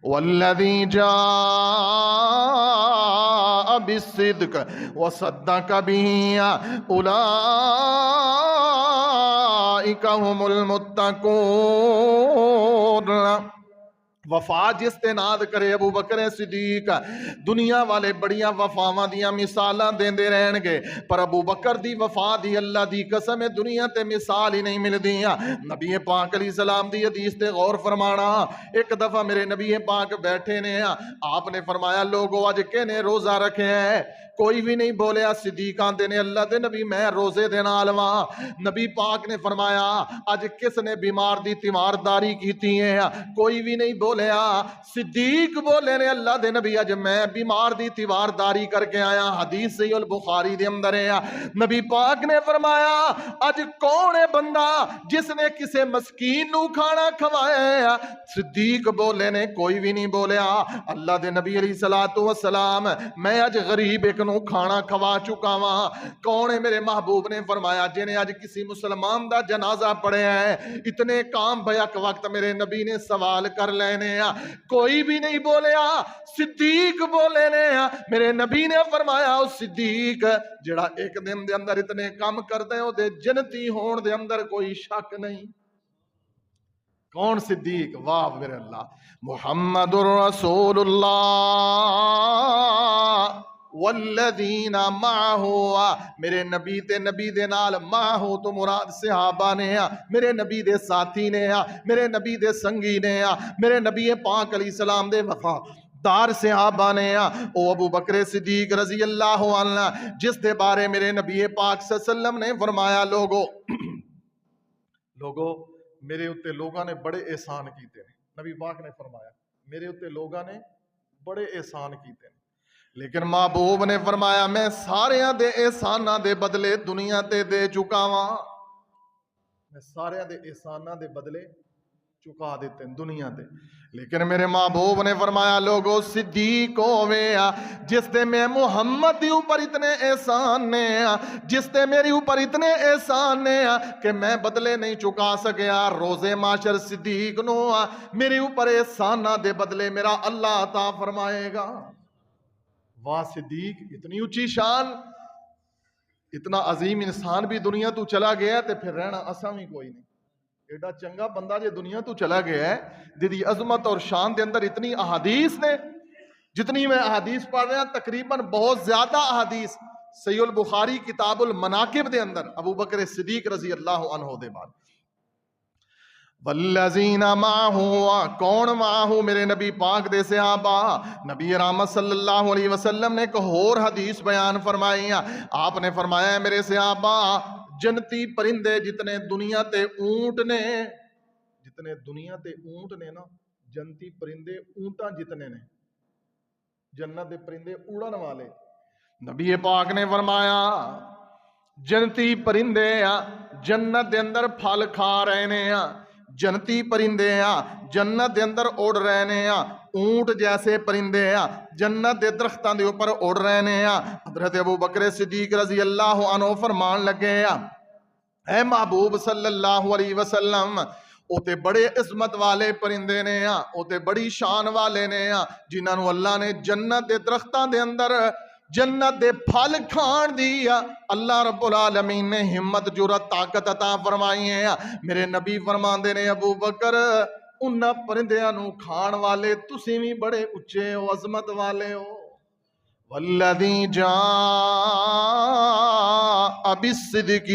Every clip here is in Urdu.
والذی جاء بالصدق وصدق به اولئک هم المتقون۔ وفا جس تے ناد کرے ابو بکر صدیق، دنیا والے بڑیاں وفاواں دیاں مثالاں دیندے رہن گے، پر ابو بکر دی وفا دی اللہ دی قسم دنیا تے مثال ہی نہیں ملدیاں۔ نبی پاک علیہ السلام دی حدیث تے غور فرمانا۔ ایک دفعہ میرے نبی پاک بیٹھے نے، آپ نے فرمایا لوگو اج کہنے روزہ رکھے ہیں؟ کوئی بھی نہیں بولیا۔ صدیق آندے نے اللہ دے نبی میں روزے دے نال واں۔ نبی پاک نے فرمایا اج کس نے بیمار دی تیمارداری کیتی ہے؟ کوئی بھی نہیں بولیا۔ صدیق بولے نے اللہ دے نبی اج میں بیمار دی تیمارداری کر کے آیا۔ حدیث صحیح البخاری دے اندر ہے۔ نبی پاک نے فرمایا اج کون ہے بندہ جس نے کسے مسکین نو کھانا کھوایا؟ صدیق بولے نے کوئی بھی نہیں بولیا۔ اللہ دے نبی علیہ الصلوۃ والسلام میں اج غریب ایک نو کھانا کھوا چکا ہاں۔ کون ہے؟ میرے محبوب نے فرمایا جنہیں اج کسی مسلمان دا جنازہ پڑھیا ہے۔ اتنے کام بیک وقت میرے نبی نے سوال کر لینے، کوئی بھی نہیں بولیا۔ صدیق بولے نے، میرے نبی نے فرمایا او صدیق جڑا ایک دن دے اندر اتنے کام کردا ہے او دے جنتی ہون دے اندر کوئی شک نہیں۔ کون صدیق؟ واہ میرے اللہ، محمد رسول اللہ والذین معہ۔ میرے نبی تے نبی دے نال معہ تو مراد صحابہ نے، میرے نبی دے ساتھی نے، میرے نبی دے سنگی نے، میرے نبی پاک علیہ السلام دے وفادار صحابہ نے۔ او ابو بکر صدیق رضی اللہ عنہ جس دے بارے میرے نبی پاک صلی اللہ علیہ وسلم نے فرمایا لوگو میرے اتے لوگاں نے بڑے احسان کیتے ہیں۔ نبی پاک نے فرمایا میرے اتے لوگاں نے بڑے احسان کیتے ہیں، لیکن محبوب نے فرمایا میں ساریاں دے احساناں دے بدلے دنیا تے دے چکا ہاں۔ میں ساریاں دے احساناں دے بدلے چکا دیتے ہیں دنیا تے، لیکن میرے محبوب نے فرمایا لوگو صدیق ہوئے جس دے میں محمد دی اوپر اتنے احسان نے، جس دے میری اوپر اتنے احسان نے کہ میں بدلے نہیں چکا سکیا، روزے معاشر صدیق نو میرے اوپر احساناں دے بدلے میرا اللہ عطا فرمائے گا۔ واہ صدیق، اتنی اونچی شان، اتنا عظیم انسان بھی دنیا تو چلا گیا تے پھر رہنا اساں بھی کوئی نہیں۔ ایڈا چنگا بندہ جے دنیا تو چلا گیا ہے، دی عظمت اور شان دے اندر اتنی احادیث نے، جتنی میں احادیث پڑھ رہا تقریباً بہت زیادہ احادیث صحیح البخاری کتاب المناقب دے اندر ابو بکر صدیق رضی اللہ عنہ دے بعد۔ والذین معہ، کون معہ؟ میرے نبی پاک دے صحابہ۔ نبی رحمت صلی اللہ علیہ وسلم نے ایک اور حدیث بیان فرمائی، آپ نے فرمایا میرے صحابہ جنتی پرندے جتنے دنیا تے اونٹ نے، جتنے دنیا تے اونٹ نے نا، جنتی پرندے اونٹاں جتنے نے، جنت دے پرندے اڑن والے، نبی پاک نے فرمایا جنتی پرندے جنت دے اندر پھل کھا رہے نے، جنتی پرندے جنت دے اندر اڑ رہے نے، اونٹ جیسے پرندے جنت دے درختاں دے اوپر اڑ رہے نے۔ حضرت ابو بکر صدیق رضی اللہ عنہ فرمان لگے اے محبوب صلی اللہ علیہ وسلم او تے بڑے عظمت والے پرندے نے، او تے بڑی شان والے نے جنہاں نو اللہ نے جنت دے درختاں دے اندر جنت دے پھل کھان دی اللہ رب العالمین نے ہمت جرات طاقت عطا فرمائی ہے۔ میرے نبی فرماندے نے ابو بکر انہاں پرندیاں نو کھان والے تسی بھی بڑے اچے ہو، عظمت والے ہو۔ والذی جاء بالصدق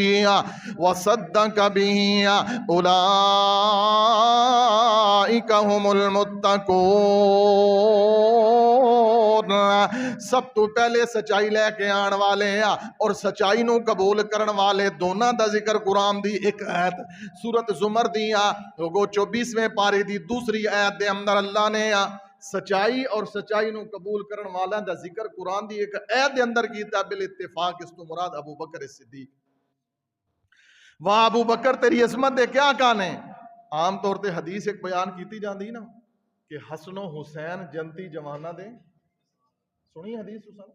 وصدق به اولئک هم المتقون۔ سب تو پہلے سچائی لے کے آن والے اور سچائی نو قبول کرن والے دونوں دا ذکر قرآن دی ایک آیت سورت زمر دی 24ویں پارے دی دوسری آیت دے اندر اللہ نے سچائی اور سچائی نو قبول کرن والا دا ذکر قرآن دی ایک آیت دے اندر کیتا بالاتفاق، اس تو مراد ابو بکر صدیق۔ واہ ابو بکر تیری عظمت دے کیا کہنے۔ عام طور تے حدیث ایک بیان کیتی جاندی نا کہ حسن و حسین جنتی جوانہ دے، سنی حدیث حسن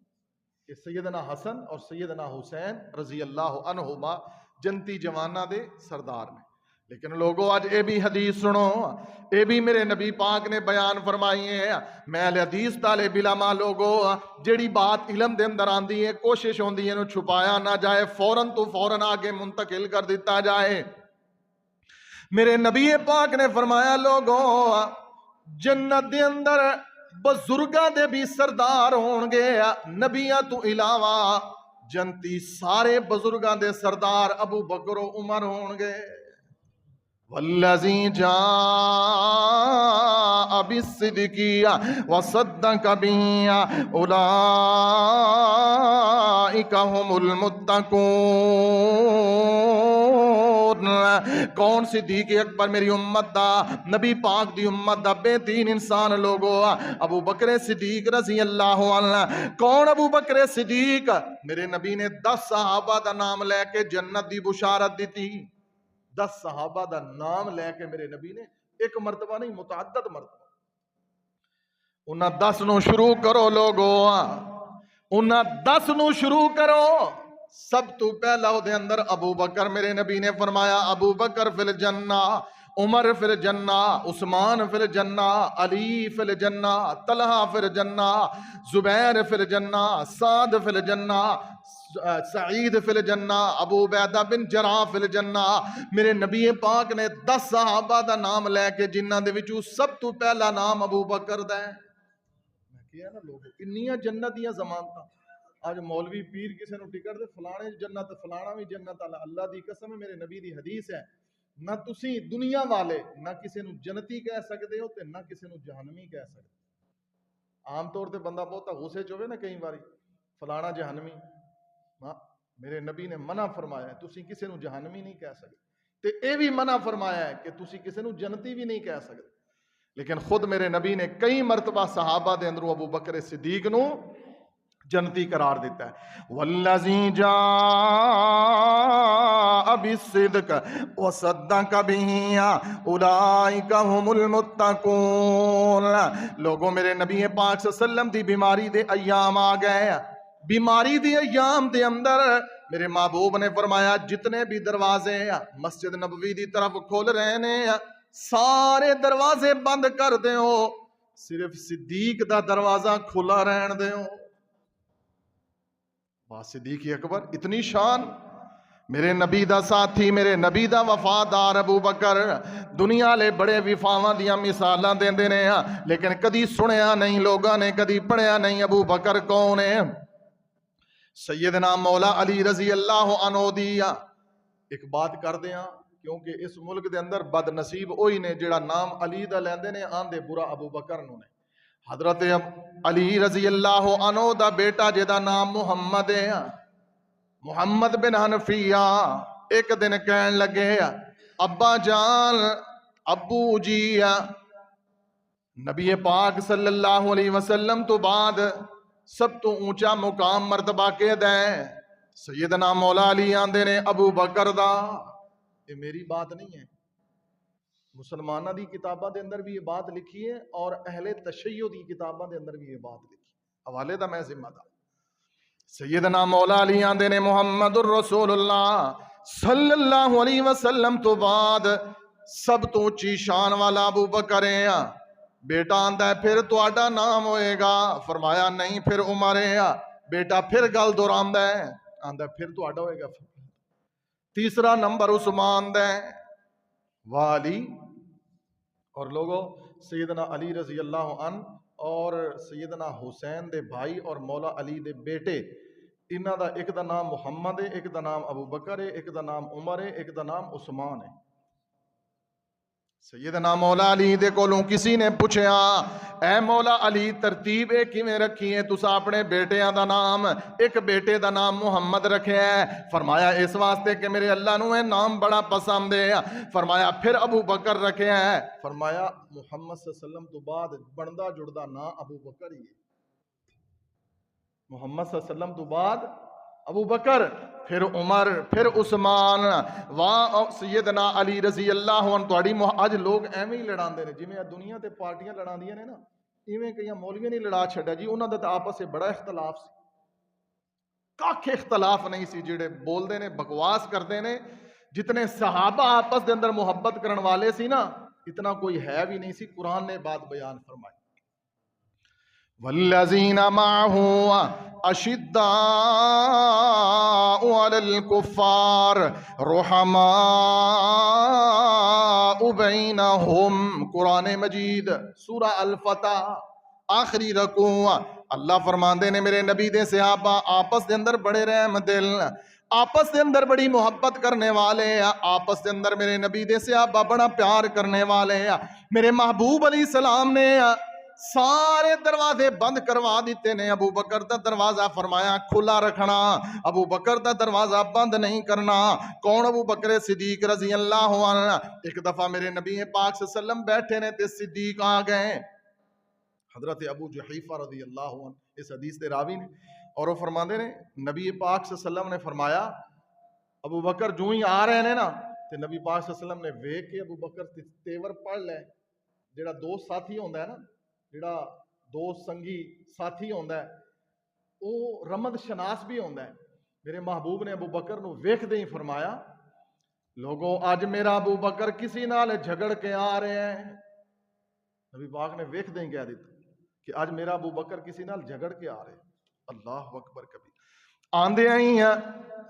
کہ سیدنا حسن اور سیدنا حسین رضی اللہ عنہما جنتی جوانہ دے سردار نے۔ لیکن لوگوں آج اے بھی حدیث سنو، اے بھی میرے نبی پاک نے بیان فرمائی ہے. میں اہل حدیث طالب علماء لوگوں جیڑی بات علم دے اندر آندی ہے کوشش ہوندی ہے نو چھپایا نہ جائے، فوراً تو فوراً آگے منتقل کر دیتا جائے. میرے نبی پاک نے فرمایا لوگوں جنت دے اندر بزرگاں دے بھی سردار ہون گے، نبیاں تو علاوہ جنتی سارے بزرگاں دے سردار ابو بکر و عمر ہون گے. والذی جاء بالصدق وصدق به اولئک هم المتقون. کون صدیق اکبر میری امت دا، نبی پاک دی امت دا بہترین انسان لوگو ابو بکر صدیق رضی اللہ عنہ. کون ابو بکر صدیق؟ میرے نبی نے 10 صحابہ دا نام لے کے جنت دی بشارت دیتی. 10 صحابہ دا نام لے کے میرے نبی نے ایک مرتبہ نہیں متعدد مرتبہ. انہاں 10 نو شروع کرو لوگو، انہاں 10 نو شروع کرو. سب تو پہلا دے اندر ابو بکر، میرے نبی نے فرمایا ابو بکر فی الجنہ، عمر فی الجنہ، عثمان فی الجنہ، علی فی الجنہ، طلحہ فی الجنہ، زبیر فی الجنہ، سعد فی الجنہ، سعید فی الجنہ، ابو عبیدہ بن جراح فی الجنہ. میرے نبی پاک نے 10 صحابہ دا نام لے کے جنہاں دے وچوں سب تو پہلا نام ابو بکر دا ہے. میں کہیا نا لوگوں کنیاں جنت دیاں ضمانتاں. آج مولوی پیر کسے نو ٹکٹ دے فلانے جنت فلانا بھی جنت، اللہ دی قسم ہے میرے نبی دی حدیث ہے نہ تسی دنیا والے نہ کسے نو جنتی کہہ سکتے ہو تے نہ کسے نو جہنمی کہہ سکتے. عام طور تے بندہ بہت غصے چ ہوے نا کئی باری فلانا جہنمی، میرے نبی نے منع فرمایا ہے تسی کسے نو جہنمی نہیں کہہ سکتے، تے اے بھی منع فرمایا ہے کہ تسی کسے نو جنتی بھی نہیں کہہ سکتے. لیکن خود میرے نبی نے کئی مرتبہ صحابہ دے اندروں ابو بکر صدیق نو جنتی قرار دیتا ہے. والذی جاء بالصدق وصدق به اولئک هم المتقون. لوگوں میرے نبی پاک صلی اللہ علیہ وسلم دی بیماری دے ایام آ گئے. بیماری دی ایام دے اندر میرے محبوب نے فرمایا جتنے بھی دروازے مسجد نبوی دی طرف کھول رہے نے سارے دروازے بند کر دیو، صرف صدیق دا دروازہ کھلا رہن دیو. صدیق اکبر اتنی شان، میرے نبی دا ساتھی، میرے نبی دا وفادار ابو بکر. دنیا لے بڑے وفاواں دیاں مثالاں دیندے نے لیکن کدی سنیا نہیں، لوگاں نے کدی پڑھیا نہیں ابو بکر کون ہے. سیدنا مولا علی رضی اللہ عنہ دیا ایک بات کر دیاں کیونکہ اس ملک دے اندر بد نصیب وہی نے جڑا نام علی دا لیندے نے آندے برا ابو بکر نو نے. حضرت علی رضی اللہ عنہ دا بیٹا جدا نام محمد ہے، محمد بن حنفیہ. ایک دن کہن لگے ابا جان ابو جی نبی پاک صلی اللہ علیہ وسلم تو بعد سب تو اونچا مقام مرتبہ کے دیں سیدنا مولا علی آندے نے ابو بکر دا. یہ میری بات نہیں ہے، مسلمانہ دی کتابہ دے اندر بھی یہ بات لکھی ہے اور اہل تشیع دی کتابہ دے اندر بھی یہ بات لکھی. حوالے دا میں ذمہ دار. سیدنا مولا علی آندے نے محمد الرسول اللہ صلی اللہ علیہ وسلم تو بعد سب تو اونچی شان والا ابو بکر ہے. بیٹا آندا ہے پھر تہاڈا نام ہوئے گا، فرمایا نہیں پھر عمر ہے. بیٹا پھر گل دہراندا ہے آندا پھر تہاڈا ہوئے گا. تیسرا نمبر عثمان دا ہے والی. اور لوگوں سیدنا علی رضی اللہ عنہ اور سیدنا حسین دے بھائی اور مولا علی دے بیٹے انہاں دا ایک دا نام محمد ہے، ایک دا نام ابو بکر ہے، ایک دا نام عمر ہے، ایک دا نام عثمان ہے. سیدنا مولا علی دے کولوں کسی نے پوچھیا اے مولا علی ترتیب اے کیویں رکھی ہے تساں اپنے بیٹیاں دا نام ایک بیٹے دا نام محمد رکھیا ہے؟ فرمایا اس واسطے کہ میرے اللہ نو اے نام بڑا پسند ہے. فرمایا پھر ابو بکر رکھیا ہے؟ فرمایا محمد صلی اللہ علیہ وسلم تو بعد بندا جڑدا نا ابو بکر ہی ہے. محمد صلی اللہ علیہ وسلم تو بعد ابو بکر، پھر عمر، پھر عثمان، سیدنا علی رضی اللہ عنہ. تہاڈی اج لوگ ایویں ہی لڑاندے نے جویں دنیا تے پارٹیاں لڑاندیاں نے نا، ایویں کئی مولویاں نے لڑا چھڈیا جی. انہاں دا تے آپس وچ بڑا اختلاف سی، کاکھ اختلاف نہیں سی. جڑے بولدے نے بکواس کردے نے جتنے صحابہ آپس دے اندر محبت کرن والے سی نا اتنا کوئی ہے بھی نہیں سی. قرآن نے بات بیان فرمائی والذین معه اشداء علی الکفار رحماء بینہم. قرآن مجید سورہ الفتح آخری رکوع اللہ فرماندے نے میرے نبی دے صحابہ آپس دے اندر بڑے رحم دل آپس دے اندر بڑی محبت کرنے والے آپس دے اندر میرے نبی دے صحابہ بڑا پیار کرنے والے میرے محبوب علیہ السلام نے سارے دروازے بند کروا دیتے نے. ابو بکر دا دروازہ فرمایا کھلا رکھنا, ابو بکر دا دروازہ بند نہیں کرنا. کون؟ ابو بکر صدیق رضی اللہ عنہ. ایک دفعہ میرے نبی پاک صلی اللہ علیہ وسلم بیٹھے نے تے صدیق آ گئے, حضرت ابو جحیفہ رضی اللہ عنہ اس حدیث دے راوی نے, اور وہ فرماندے نے نبی پاک صلی اللہ علیہ وسلم نے فرمایا ابو بکر جو ہی آ رہے ہیں نا تے نبی پاک صلی اللہ علیہ وسلم نے ویکھ کے ابو بکر تیور پڑھ لے. جڑا دوست ساتھی ہوندا ہے نا, جڑا دوست سنگی ساتھی ہوندا ہے وہ رمد شناس بھی ہوندا ہے. میرے محبوب نے ابو بکر نو ویکھ دے ہی فرمایا لوگو اج میرا ابو بکر کسی نال جھگڑ کے آ رہے ہیں. نبی پاک نے ویکھ دے ہی کہہ دیتا کہ آج میرا ابو بکر کسی نال جھگڑ کے آ رہے ہیں. اللہ اکبر کبھی آندے آئی ہیں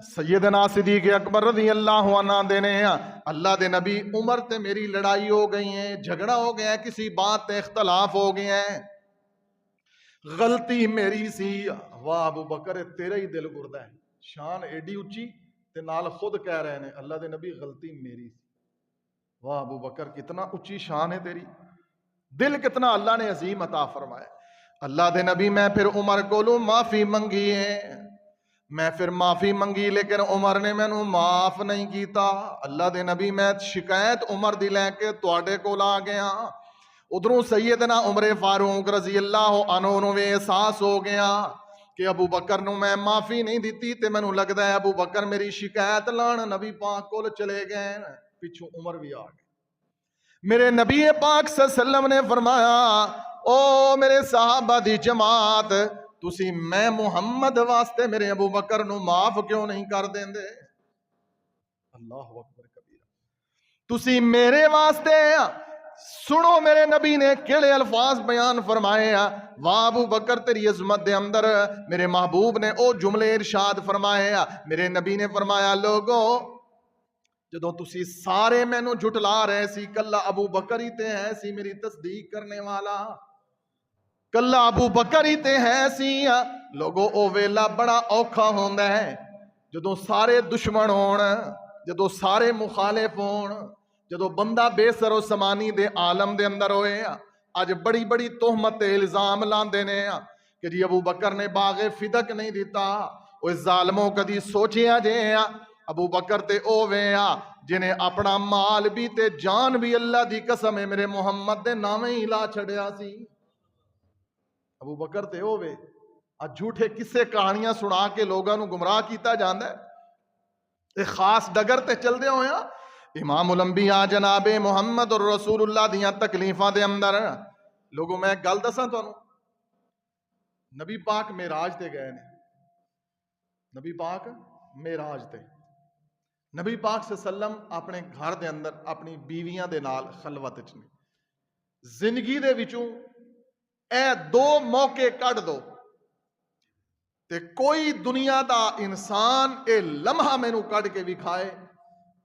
سیدنا صدیق اکبر رضی اللہ عنہ آندے نے اللہ دے نبی عمر تے میری لڑائی ہو گئی ہے, جھگڑا ہو گیا ہے, کسی بات تے اختلاف ہو گیا ہے, غلطی میری سی. واہ ابو بکر تیرا ہی دل گردا ہے, شان ایڈی اچھی تے نال خود کہہ رہے ہیں اللہ دے نبی غلطی میری سی. واہ ابو بکر کتنا اچھی شان ہے تیری, دل کتنا اللہ نے عظیم عطا فرمایا. اللہ دے نبی میں پھر عمر کولوں معافی منگی ہے, میں پھر معافی منگی لیکن عمر نے مینوں معاف نہیں کیتا. اللہ دے نبی میں شکایت عمر دی لے کے تواڈے کول آ گیا. ادھروں سیدنا عمر فاروق رضی اللہ عنہ نو احساس ہو گیا کہ ابو بکر نو میں معافی نہیں دیتی تے مینوں لگدا ہے ابو بکر میری شکایت لان نبی پاک کول چلے گئے. پچھوں عمر بھی آ گئے. میرے نبی پاک صلی اللہ علیہ وسلم نے فرمایا او میرے صحابہ دی جماعت تسی میں محمد واسطے میرے ابو بکر نو معاف کیوں نہیں کر دیندے؟ اللہ اکبر کبیرہ. تسی میرے واسطے سنو میرے نبی نے کیڑے الفاظ بیان فرمائے واہ ابو بکر تیری عظمت دے اندر میرے محبوب نے او جملے ارشاد فرمائے. میرے نبی نے فرمایا لوگو جدوں تسی سارے مینوں جھٹلا رہے سی کلا ابو بکر ہی تے ہے سی میری تصدیق کرنے والا, کلا ابو بکر ہی تے ہے سی. لوگو او ویلا بڑا اوکھا ہوندا ہے جدوں سارے دشمن ہون, جدوں سارے مخالف ہون, جدوں بندہ بے سر و سمانی دے عالم دے اندر ہوئے. اج بڑی بڑی تہمت الزام لاندے نے کہ جی ابو بکر نے باغ فدق نہیں دیتا. او ظالموں کدی سوچیا جے ابو بکر تے او وے جنہیں اپنا مال بھی تے جان بھی اللہ دی قسم ہے میرے محمد دے نامے ہی لا چھڑیا سی. ابو بکر تے او وے جھوٹے قصے کہانیاں سنا کے لوگاں نو گمراہ کیتا جاندا ہے. ایک خاص ڈگر تے چل دے ہویا امام الانبیاء جناب محمد اور رسول اللہ دیاں تکلیفاں دے اندر لوگوں میں گل دساں تانوں. نبی پاک معراج تے گئے نے, نبی پاک معراج تے, نبی پاک صلی اللہ علیہ وسلم اپنے گھر دے اندر اپنی بیویاں دے نال خلوت وچ نے. زندگی دے وچوں اے دو موقع کڈ دو تے کوئی دنیا دا انسان اے لمحہ مینوں کڈ کے وکھائے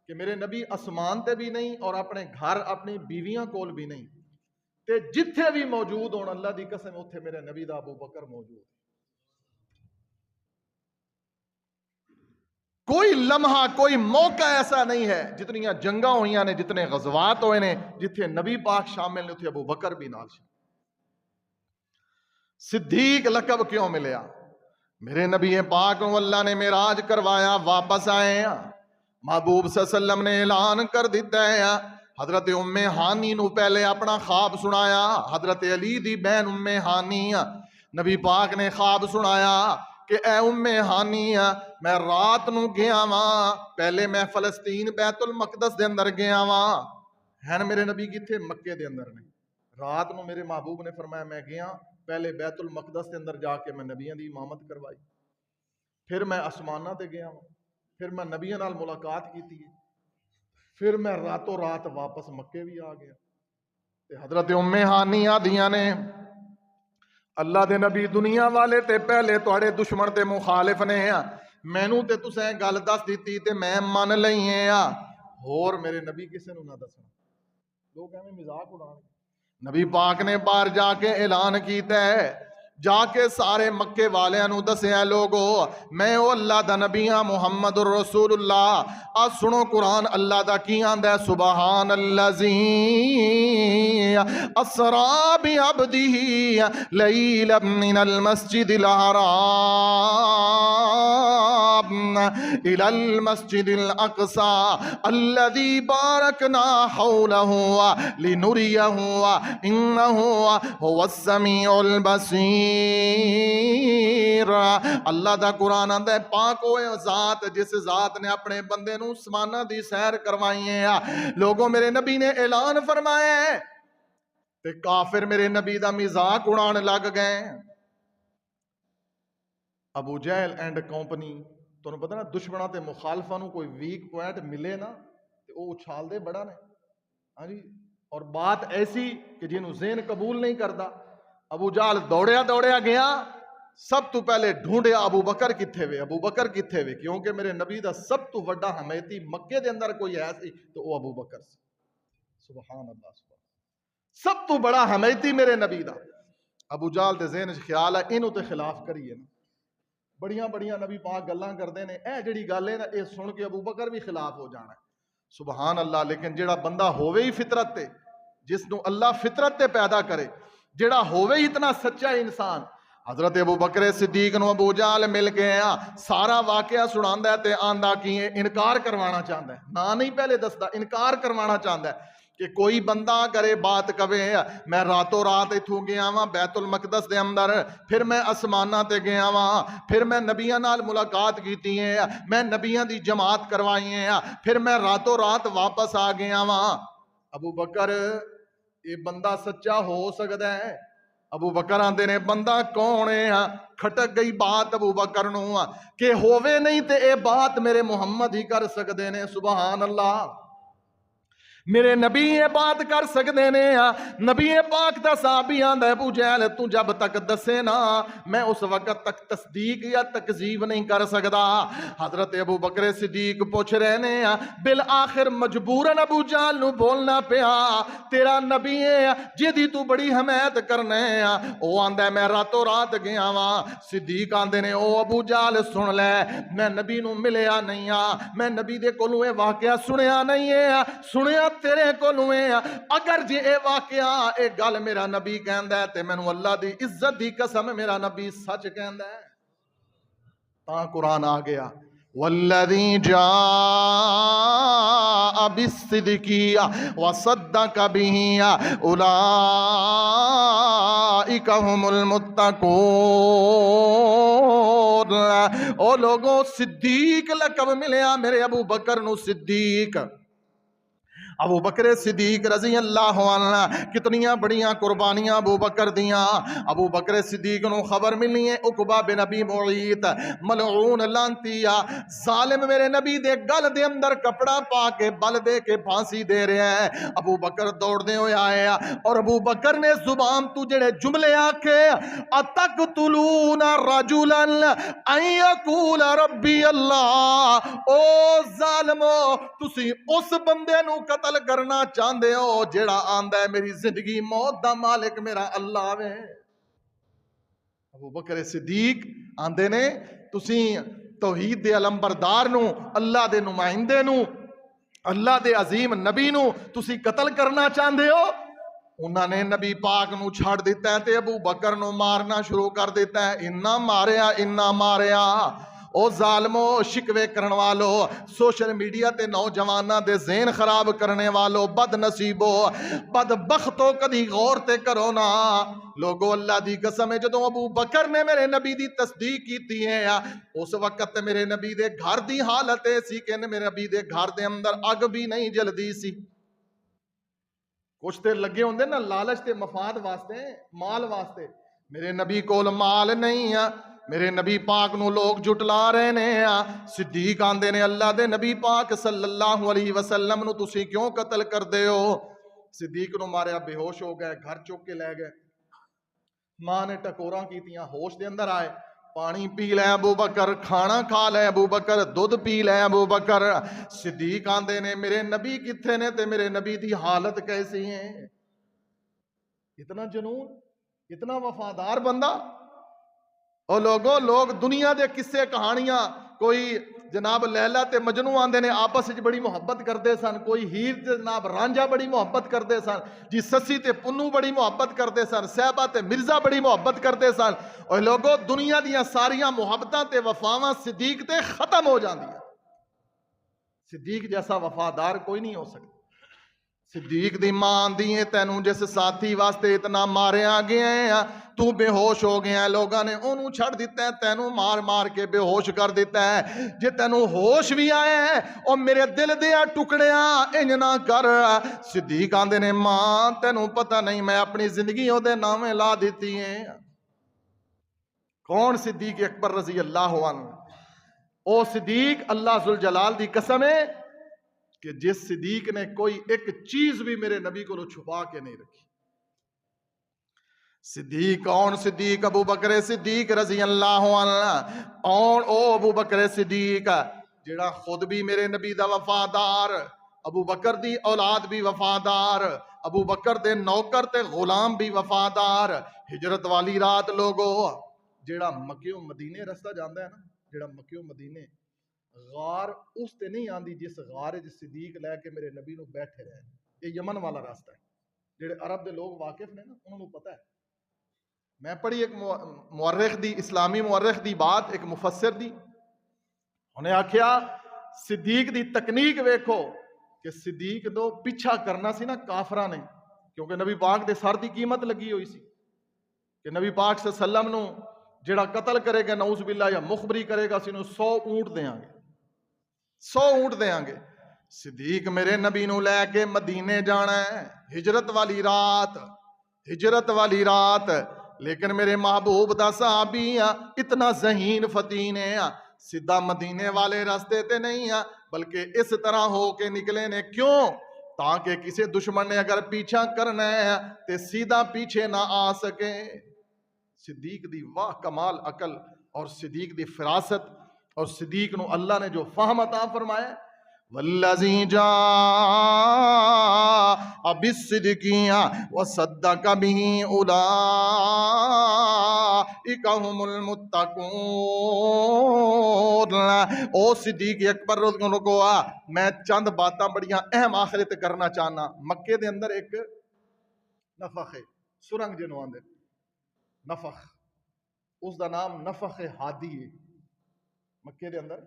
کہ میرے نبی اسمان تے بھی نہیں اور اپنے گھر اپنی بیویاں کول بھی نہیں, تے جتھے بھی موجود ہون اللہ دی قسم اتھے میرے نبی دا ابو بکر موجود. کوئی لمحہ کوئی موقع ایسا نہیں ہے جتنیاں جنگاں ہوئیاں نے جتنے غزوات ہوئے نے جتھے نبی پاک شامل نے اتھے ابو بکر بھی نال شامل. صدیق لقب کیوں ملیا؟ میرے نبی پاک کو اللہ نے معراج کروایا, واپس آئے محبوب صلی اللہ علیہ وسلم نے اعلان کر دیتا ہے. حضرت ام ہانی نو پہلے اپنا خواب سنایا, حضرت علی دی بہن ام ہانی, نبی پاک نے خواب سنایا کہ اے ام ہانی میں رات نو گیا واں, پہلے میں فلسطین بیت المقدس دے اندر گیا واں. ہیں میرے نبی کتھے؟ مکے دے اندر نے. رات نو میرے محبوب نے فرمایا میں گیا پہلے بیت المقدس دے اندر جا کے میں نبیاں دی امامت کروائی, پھر میں آسماناں تے گیا واں, پھر میں نبیاں نال ملاقات کیتی ہے, پھر میں راتوں رات واپس مکے بھی آ گیا. حضرت ام ہانی آدیاں نے اللہ دے نبی دنیا والے تے پہلے تواڈے دشمن تے مخالف نے مینوں تے تسیں گل دس دیتی تے میں من لئی ہور میرے نبی کسے نوں نہ دسنا. لوگ ایویں مذاق اڑان. نبی پاک نے باہر جا کے اعلان کیتا ہے, جا کے سارے مکے والیاں نوں دسیا لوگو میں او اللہ دا نبی ہاں محمد الرسول اللہ. آ سنو قرآن اللہ دا کی آندا ہے, سبحان الذی اسرا بعبدہ لیلا من المسجد الحرام الى المسجد الاقصى الذي باركنا حوله لنريه انه هو السميع البصير. اللہ دا قرآن آندا ہے پاک ہوئے ذات جس ذات نے اپنے بندے نوں سمانہ دی سیر کروائی ہے. لوگوں میرے نبی نے اعلان فرمایا ہے تے کافر میرے نبی دا مذاق اڑان لگ گئے. ابو جہل اینڈ کمپنی تمہیں پتہ نا دشمنوں تے مخالفاں نوں کوئی ویک پوائنٹ ملے نا تے او اچھال دے بڑا نے. ہاں جی, اور بات ایسی کہ جنہوں ذہن قبول نہیں کرتا. ابو جہل دوڑیا گیا, سب تو پہلے ڈھونڈیا ابو بکر کتھے وے, ابو بکر کتھے وے, کیونکہ میرے نبی دا سب تو وڈا حمیتی مکے دے اندر کوئی ہے سی تو وہ ابو بکر سی. سبحان اللہ, سب تو بڑا حمیتی میرے نبی دا. ابو جہل دے ذہن وچ خیال ہے اینوں تے خلاف کریے نا. بڑیاں نبی پاک گلاں کردے نے, اے جڑی گل ہے نا اے سن کے ابو بکر بھی خلاف ہو جانا ہے. سبحان اللہ. لیکن جڑا بندہ ہووے ہی فطرت تے, جس نو اللہ فطرت تے پیدا کرے, جڑا ہووے ہی اتنا سچا انسان, حضرت ابو بکر صدیق نو ابو جہل مل کے سارا واقعہ سناندا ہے تے آندا کی انکار کروانا چاہندا ہے. نا نہیں پہلے دسدا, انکار کروانا چاہندا ہے کہ کوئی بندہ کرے بات کہے میں راتوں رات اتھوں گیا واں بیت المقدس دے اندر, پھر میں اسماناں تے گیا واں, پھر میں نبیاں نال ملاقات کیتی ہے, میں نبیاں دی جماعت کروائی ہے, پھر میں راتوں رات واپس آ گیا واں. ابو بکر یہ بندہ سچا ہو سکدا ہے؟ ابو بکر آندے نے بندہ کون ہے؟ کھٹک گئی بات ابو بکر نو کہ ہووے نہیں تے اے بات میرے محمد ہی کر سکدے نے. سبحان اللہ. میرے نبی یہ بات کر سکتے نے. نبی پاک دا صحابی آندا ہے ابو جہل تو جب تک دسے نا میں اس وقت تک تصدیق یا تکذیب نہیں کر سکدا. حضرت ابو بکر صدیق پوچھ رہے نے, بالآخر مجبوراً ابو جہل نو بولنا پیا تیرا نبی ہے جدی تو بڑی حمایت کرنے. او آندا ہے میں راتوں رات گیا واں. صدیق آندے نے او ابو جہل سن لے, میں نبی نو ملیا نہیں میں نبی دے کولوں اے واقعہ سنیا نہیں ہے, سنیا تیرے کولوں ہے. اگر جے اے واقعہ اے گل میرا نبی کہندا ہے تے مینوں اللہ دی عزت دی قسم میرا نبی سچ کہندا ہے. تاں قرآن آ گیا والذی جاء بالصدق وصدق به اولئک هم المتقون. او لوگوں صدیق لقب ملیا میرے ابو بکر نو صدیق. ابو بکر صدیق رضی اللہ عنہ کتنیاں بڑیاں قربانیاں ابو بکر دیاں. ابو بکر صدیق نو خبر ملنی ہے عقبہ بن ابی معیط ملعون لانتی ظالم میرے نبی دے گل دے اندر کپڑا پا کے بل دے کے پھانسی دے رہا ہے. ابو بکر دوڑ دے ہوئے آئے اور ابو بکر نے زبان تو جڑے جملے آکھے اتقتلون رجلا ان یقول ربی اللہ. او ظالمو تسی اس بندے نو قتل کرنا چاہندے ہو جیڑا آندا ہے میری زندگی موت دا مالک میرا اللہ وے. ابو بکر صدیق آندے نے تسی توحید دے علمبردار نو, اللہ دے نمائندے نو, اللہ دے عظیم نبی نو تسی قتل کرنا چاہندے ہو. انہاں نے نبی پاک نو چھڑ دیتا ہے تے ابو بکر نو مارنا شروع کر دیتا ہے. انہاں ماریا. او ظالمو شکوے کرن والو, سوشل میڈیا تے نوجواناں دے ذہن خراب کرنے والو, بد نصیبو بدبختو کدی غور تے کرو نا. لوگو اللہ دی قسم ہے جدوں ابو بکر نے میرے نبی دی تصدیق کیتی ہے اس وقت میرے نبی دے گھر دی حالت سی کہ میرے نبی دے گھر دے اندر اگ بھی نہیں جلدی سی. کچھ تے لگے ہوندے نا لالچ تے مفاد واسطے, مال واسطے. میرے نبی کول مال نہیں میرے نبی پاک نو لوگ جٹلا رہے نے. صدیق آندے نے اللہ دے نبی پاک صلی اللہ علیہ وسلم نو تسی کیوں قتل کر دے ہو؟ صدیق نو ماریا بے ہوش ہو گئے, گھر چک کے لے گئے. ماں نے ٹکوراں کیتیاں, ہوش دے اندر آئے. پانی پی لے ابو بکر, کھانا کھا لے ابو بکر, دودھ پی لے ابو بکر. صدیق آندے نے میرے نبی کتھے نے تے میرے نبی دی حالت کیسی ہے؟ اتنا جنون, اتنا وفادار بندہ. اور لوگ دنیا دے قصے کہانیاں, کوئی جناب لیلا تے مجنو آندے نے آپس وچ بڑی محبت کرتے سن, کوئی ہیر تے جناب رانجھا بڑی محبت کرتے سن, جی سسی تے پنو بڑی محبت کرتے سن, صحبہ تے مرزا بڑی محبت کرتے سن. اور لوگوں دنیا دیاں ساریاں محبتاں تے وفاواں صدیق تے ختم ہو جاندیاں. صدیق جیسا وفادار کوئی نہیں ہو سکتا. صدیق دی ماں آندی ہے تینوں جس ساتھی واسطے اتنا ماریا گیا ہے, تو بے ہوش ہو گیا ہے, لوگاں نے انہوں چھڑ دیتا ہے, تینوں مار مار کے بے ہوش کر دیتا ہے. جے تینوں ہوش بھی آئے ہیں اور میرے دل دیا ٹکڑیاں انج نہ کر. صدیق آندے نے ماں تینوں پتہ نہیں میں اپنی زندگی او دے نامے لا دیتی ہیں. کون؟ صدیق اکبر رضی اللہ عنہ. او صدیق اللہ ذوالجلال دی قسم ہے کہ جس صدیق نے کوئی ایک چیز بھی میرے نبی کو چھپا کے نہیں رکھی. صدیق کون؟ صدیق ابو بکر صدیق رضی اللہ عنہ. اور او ابو بکر صدیق جڑا خود بھی میرے نبی دا وفادار, ابو بکر دی اولاد بھی وفادار, ابو بکر دے نوکر تے غلام بھی وفادار. ہجرت والی رات لوگو جڑا مکے و مدینے رستہ جاندا ہے نا, جڑا مکے و مدینے غار اس تے نہیں آندی جس غار جس صدیق لے کے میرے نبی نو بیٹھے رہے. یہ یمن والا راستہ ہے. جڑے عرب دے لوگ واقف نے نا انہوں نے پتہ ہے. میں پڑھی ایک مورخ دی, اسلامی مورخ دی بات, ایک مفسر دی, انہیں آکھیا صدیق دی تکنیک ویکھو کہ صدیق دو پیچھا کرنا سی نا کافراں نے, کیونکہ نبی پاک دے سر دی قیمت لگی ہوئی سی کہ نبی پاک صلی اللہ علیہ وسلم نو جڑا قتل کرے گا نعوذ باللہ یا مخبری کرے گا سینو 100 اونٹ دیاں گے, 100 اونٹ دیاں گے. صدیق میرے نبی نو لے کے مدینے جانا ہے, ہجرت والی رات, ہجرت والی رات. لیکن میرے محبوب دا صحابی اتنا ذہین فتین ہے, سیدھا مدینے والے راستے تے نہیں بلکہ اس طرح ہو کے نکلے نے. کیوں؟ تاکہ کسی دشمن نے اگر پیچھا کرنا ہے تے سیدھا پیچھے نہ آ سکے. صدیق دی واہ کمال عقل اور صدیق دی فراست, اور صدیق نو اللہ نے جو فہم عطا فرمایا. والذی جاء بالصدق وصدق به اولئک هم المتقون. او صدیق اکبر کو میں چند باتاں بڑیاں اہم آخرت کرنا چاہنا. مکے دے اندر ایک نفخ ہے, سرنگ جنوں آندے نفخ, اس دا نام نفخ ہادی ہے. مکے دے اندر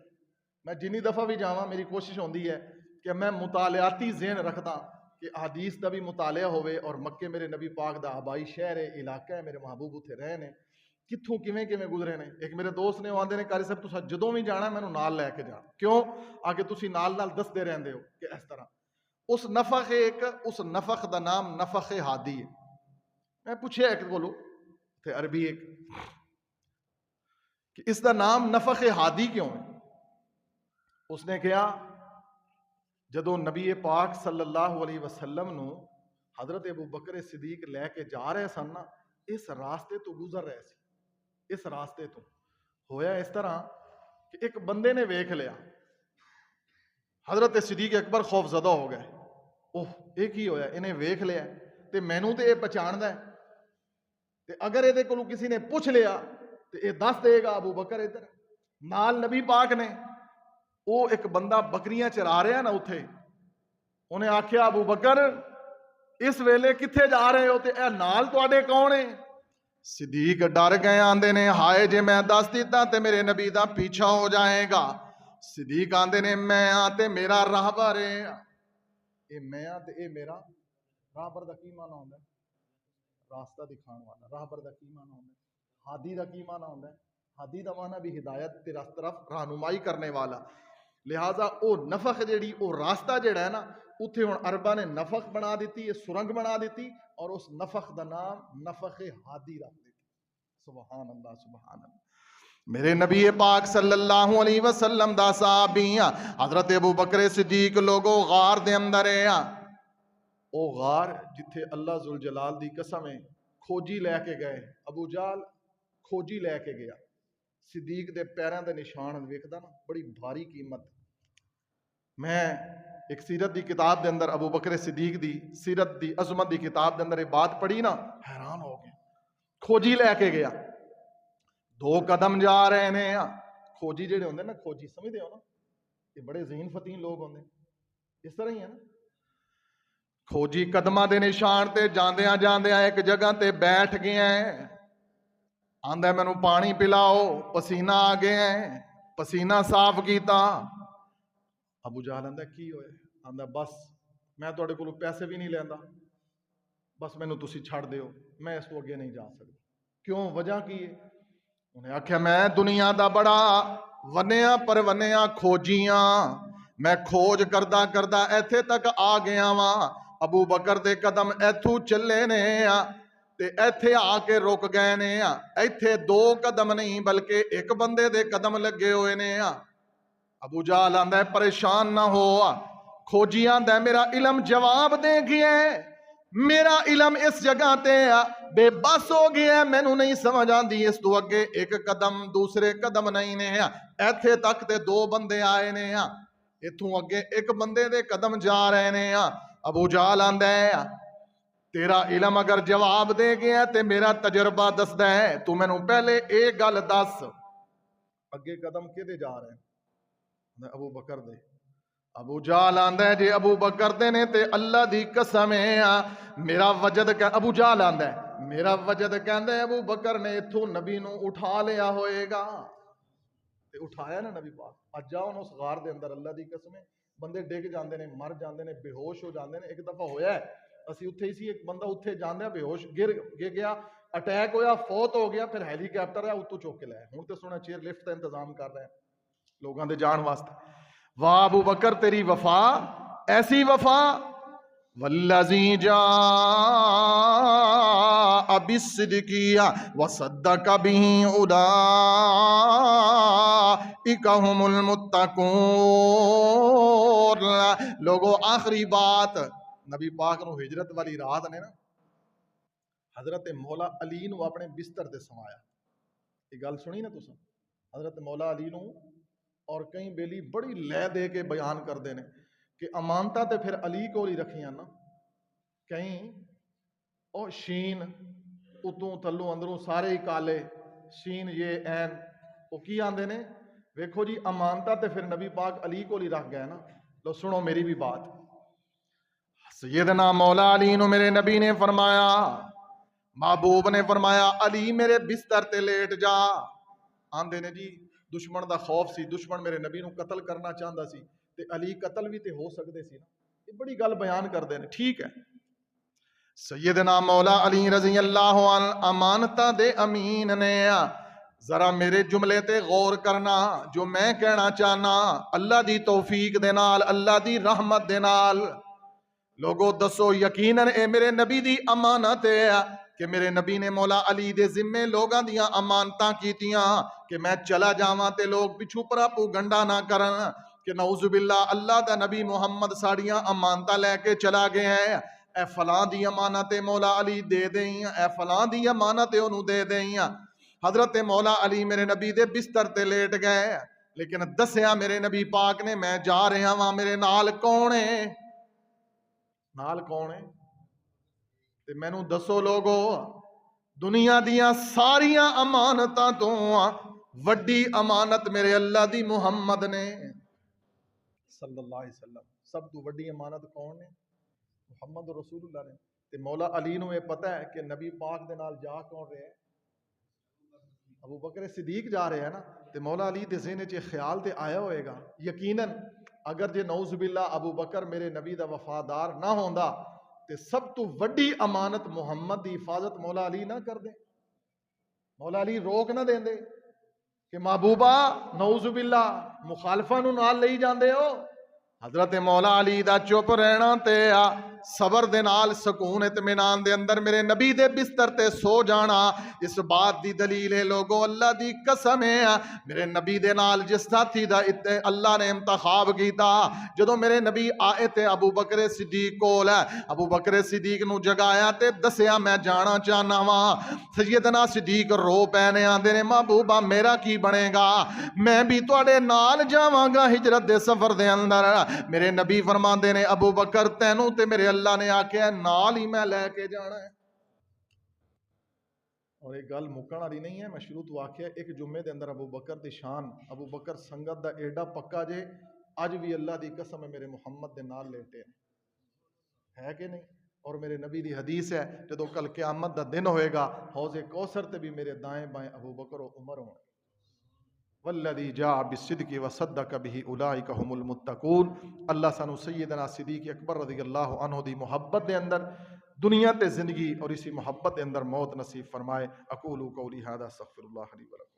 میں جنی دفعہ بھی جاواں میری کوشش ہوندی ہے کہ میں مطالعاتی ذہن رکھدا کہ حدیث دا بھی مطالعہ ہوئے, اور مکے میرے نبی پاک دا آبائی شہر ہے, علاقہ ہے, میرے محبوب اتھے رہے نے, کتھوں کیویں کیویں گزرے نے. ایک میرے دوست نے آندے نے قاری صاحب تساں جدوں بھی جانا مینوں نال لے کے جا. کیوں؟ آگے تسی نال نال دسدے رہندے ہو کہ اس طرح. اس نفخ ایک, اس نفخ دا نام نفخ ہادی ہے. میں پوچھیا ایک کولو تے عربی ایک کہ اس دا نام نفخ ہادی کیوں ہے؟ اس نے کہا جدو نبی پاک صلی اللہ علیہ وسلم نو حضرت ابو بکر صدیق لے کے جا رہے سن نا, اس راستے تو گزر رہے سی. اس راستے تو ہویا اس طرح کہ ایک بندے نے ویکھ لیا, حضرت صدیق اکبر خوف زدہ ہو گئے. اوہ ایک ہی ہویا, انہیں ویکھ لیا تے مینوں تے یہ پہچاندا ہے, تے اگر یہ کولوں کسی نے پوچھ لیا تے یہ دس دے گا ابو بکر ادھر. نال نبی پاک نے وہ ایک بندہ بکریاں چرا رہا نا اتھے, انہیں آکھیا ابو بکر اس ویلے کتھے جا رہے ہو تے اے نال تواڈے کون ہے؟ صدیق ڈر گئے, آندے نے ہائے جے میں دس دیتا تے میرے نبی دا پیچھا ہو جائے گا. صدیق آندے نے میں تے میرا راہبر ہے. اے میں تے اے میرا راہبر دا کی معنی ہوندا ہے؟ راستہ دکھان والا. راہبر دا کی معنی ہوندا ہے؟ ہادی دا کی معنی ہوندا ہے؟ ہادی دا معنی بھی ہدایت تے طرف رہنمائی کرنے والا. لہٰذا او نفخ جڑی او راستہ جڑا ہے نا اتھے ہن عرباں نے نفخ بنا دیتی, سرنگ بنا دیتی, اور اس نفخ دا نام نفخ ہادی رکھ دیتی. سبحان اللہ سبحان اللہ. میرے نبی پاک صلی اللہ علیہ وسلم دا صحابی حضرت ابو بکر صدیق لوگو غار دے اندر ہے، او غار جتھے اللہ ذوالجلال دی قسم ہے کھوجی لے کے گئے، ابو جہل کھوجی لے کے گیا، صدیق دے پیراں دے نشان ویکھدا نا، بڑی بھاری قیمت۔ میں ایک سیرت دی کتاب دے اندر ابو بکر صدیق دی سیرت دی عظمت دی کتاب دے اندر یہ بات پڑھی نا، حیران ہو گئے۔ کھوجی لے کے گیا، 2 قدم جا رہے نے، کھوجی جڑے ہوندے نا، کھوجی سمجھدے ہو نا، یہ بڑے ذہین فتین لوگ ہوندے، اس طرح ہی ہے نا۔ کھوجی قدماں دے نشان تے جاندیاں جاندیاں ایک جگہ تے بیٹھ گیا ہے، آندا مینوں پانی پلاؤ، پسینہ آ گیا ہے، پسینہ صاف کیتا۔ ابو جہل آندا کی ہوئے؟ آندا بس میں تواڈے کولوں پیسے بھی نہیں لیندا، بس مینوں تسی چھڑ دیو، میں اس تو اگے نہیں جا سکدا۔ کیوں؟ وجہ کی ہے؟ انہیں آکھیا میں دنیا دا بڑا ونیا پرونیا کھوجیاں، میں کھوج کردہ کردہ ایتھے تک آ گیا واں۔ ابو بکر دے قدم ایتھوں چلے نے تے ایتھے آ کے رک گئے نے، ایتھے 2 قدم نہیں بلکہ ایک بندے دے قدم لگے ہوئے نے۔ ابو جہل آندا ہے پریشان نہ ہو، کھوجی آندا ہے میرا علم جواب دے گیا ہے، میرا علم اس جگہ تے بے بس ہو گیا ہے، مینوں نہیں سمجھ آندی اس تو اگے ایک قدم دوسرے قدم نہیں نے، ایتھے تک تے 2 بندے آئے نے، ایتھوں اگے ایک بندے دے قدم جا رہے نے۔ ابو جہل آندا ہے تیرا علم اگر جواب دے گیا تے میرا تجربہ دسدا ہے، تو مینوں پہلے ایک گل دس، اگے قدم کدے جا رہے ہیں؟ ابو بکر دے۔ ابو جہل آندا ہے جے ابو بکر دے نے تے اللہ دی قسم ہے میرا وجد ابو جہل آندا ہے میرا وجد کہندا ہے ابو بکر نے ایتھوں نبی نو اٹھا لیا ہوئے گا، تے اٹھایا نا نبی پاک۔ اج جاؤ اس غار دے اندر، اللہ دی قسم ہے بندے ڈگ جاندے نے، مر جاندے نے، بے ہوش ہو جاندے نے۔ ایک دفعہ ہویا ہے اسی اتھے ہی سی، ایک بندہ اتھے جاندیا بے ہوش گر گیا، اٹیک ہویا، فوت ہو گیا، پھر ہیلی کاپٹر ہے اتوں چوک کے لایا، ہن تے سونا چیئر لفٹ دا انتظام کر رہے ہیں لوگاں دے جان واسطے۔ واہ ابو بکر تیری وفا، ایسی وفا، والذی جاء بالصدق وصدق به اولئک هم المتقون۔ لوگو آخری بات، نبی پاک نو ہجرت والی رات نے نا حضرت مولا علی نو اپنے بستر تے سمایا۔ یہ گل سنی نا تساں؟ حضرت مولا علی نو اور کئی بیلی بڑی لے دے کے بیان کر دینے کہ امانتہ تے پھر علی کو ہی رکھیاں نا، کہیں او شین اتوں تھلوں اندروں سارے ہی کالے، شین یہ این وہ کی آندے نے، ویکھو جی امانتہ تے پھر نبی پاک علی کو ہی رکھ گئے نا۔ لو سنو میری بھی بات، سیدنا مولا علی نو میرے نبی نے فرمایا، محبوب نے فرمایا علی میرے بستر تے لیٹ جا۔ آندے نے جی دشمن دا خوف سی، دشمن میرے نبی نو قتل کرنا چاہندا سی تے علی قتل بھی تے ہو سکدے سی نا، یہ بڑی گل بیان کر دے نے۔ ٹھیک ہے، سیدنا مولا علی رضی اللہ عنہ امانتاں دے امین نے، ذرا میرے جملے تے غور کرنا، جو میں کہنا چاہنا اللہ دی توفیق دے نال، اللہ دی رحمت دے نال۔ لوگو دسو یقیناً اے میرے نبی دی امانت ہے کہ میرے نبی نے مولا علی دے ذمے لوگاں دیاں امانتاں کیتیاں کہ میں چلا جاواں تے لوگ پچھو پراپو گنڈا نہ کرن کہ نعوذ باللہ اللہ دا نبی محمد ساڑیاں امانتاں لے کے چلا گئے ہیں، اے فلاں دی امانت مولا علی دے دیں، اے فلاں دی امانت انہوں دے دیں۔ حضرت مولا علی میرے نبی دے بستر تے لیٹ گئے، لیکن دسیا میرے نبی پاک نے میں جا رہا ہاں، میرے نال کون ہے؟ نال کون ہے؟ تے مینوں دسو لوگو، دنیا دیاں ساریاں امانتاں تو وڈی امانت میرے اللہ دی محمد نے صلی اللہ علیہ وسلم، سب تو وڈی امانت کون ہے؟ محمد رسول اللہ نے۔ تے مولا علی نو یہ پتہ ہے کہ نبی پاک دے نال جا کون رہے ہیں؟ ابو بکر صدیق جا رہے ہیں نا، تے مولا علی دے ذہن وچ خیال تے آیا ہوئے گا یقیناً اگر جے نعوذ باللہ ابو بکر میرے نبی دا وفادار نہ ہوندا تے سب تو وڈی امانت محمد دی حفاظت مولا علی نہ کر دے، مولا علی روک نہ دیں دے کہ محبوبہ نعوذ باللہ مخالفاں نو نال لئی جاندے ہو۔ حضرت مولا علی دا چپ رہنا تے صبر دے نال سکون اطمینان دے اندر میرے نبی دے بستر تے سو جانا اس بات دی دلیل ہے لوگوں اللہ دی قسم ہے میرے نبی دے نال جس ساتھی دا اللہ نے انتخاب کیتا جدوں میرے نبی آئے تے ابو بکر صدیق کول ابو بکر صدیق نو جگایا تے دسیا میں جانا چاہنا وا سیدنا صدیق رو پینے آندے نے محبوبہ میرا کی بنے گا میں بھی تواڈے نال جاواں گا ہجرت دے سفر دے اندر میرے نبی فرماندے نے ابو بکر تینوں تے میرے اللہ نے آکھیا نال ہی میں لے کے جانا ہے اور ایک گل مکن والی نہیں ہے میں شروع تو آکھیا ایک جمعے دے اندر ابو بکر دی شان ابو بکر سنگت دا ایڈا پکا جے اج بھی اللہ دی قسم ہے میرے محمد دے نال لیٹے ہے کہ نہیں اور میرے نبی دی حدیث ہے جدو کل قیامت دا دن ہوئے گا حوض کوثر تے بھی میرے دائیں بائیں ابو بکر و عمر ہوں والذی جاء بالصدق وصدق به اولئک هم المتقون اللہ سانو سیدنا صدیق اکبر رضی اللہ عنہ دی محبت دے اندر دنیا تے زندگی اور اسی محبت دے اندر موت نصیب فرمائے اقول قولی ھذا استغفر اللہ لی ولکم